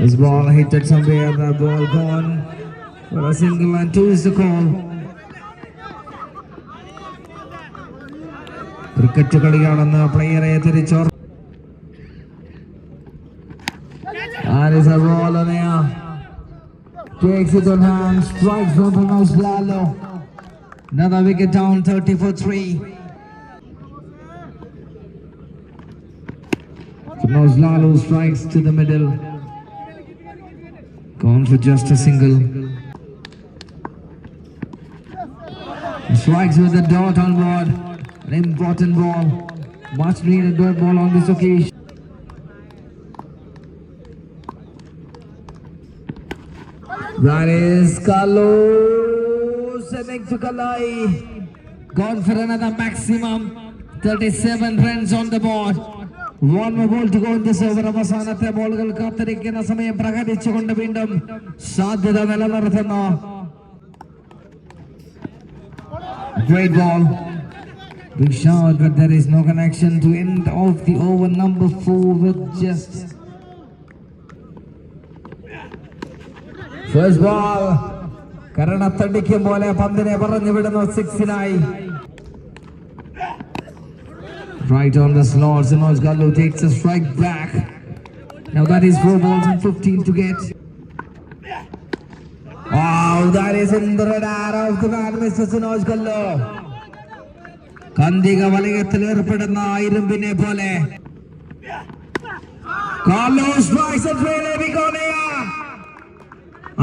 This ball hit it somewhere, the ball gone for a single and 2 is the call. Cricket കളിയാണെന്ന് പ്ലെയറെ തിരിച്ചോർ. And is a ball on air. Takes it on hand, strikes from Pranosh Lalo. Another wicket down, 30 for 3. Pranosh Lalo strikes to the middle. Gone for just a single. Strikes with the dot on board. An important ball. Much needed dot ball on this occasion. That is Carlos sending to Kalai. Gone for another maximum. 37 runs on the board. One more ball to go in this over. അവസാനത്തെ ബോളുകൾ കാത്തിരിക്കുന്ന സമയം പ്രകടിച്ചുകൊണ്ട് വീണ്ടും സാധ്യത നിലനിർത്തുന്നു. Great ball. Big shot, but there is no connection to end of the over number 4 with just first ball. കരണത്തടിക്കും പോലെ പന്തിനെ പറഞ്ഞു വിടുന്നു 6-നായി. Right on the slot, Sinoj Gallo takes a strike back. Now that is 4 balls and 15 to get. Wow, that is in the radar of the man, Mr. Sinoj Gallo. കന്തിക വലയത്തിൽ ഏർപ്പെടുന്ന ഇരുമ്പിനെ പോലെ. Carlos strikes it really big on air.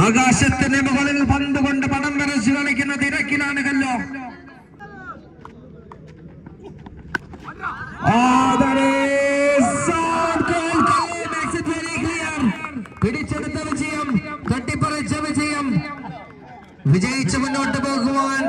ആകാശത്തിന്റെ മുകളിൽ പന്ത് കൊണ്ട് പണം വരച്ച് കളിക്കുന്ന തിരക്കിലാണ് കല്ലോ. പിടിച്ചെടുത്ത വിജയം, തട്ടിപ്പറിച്ച വിജയം, വിജയിച്ച് മുന്നോട്ട് പോകുവാൻ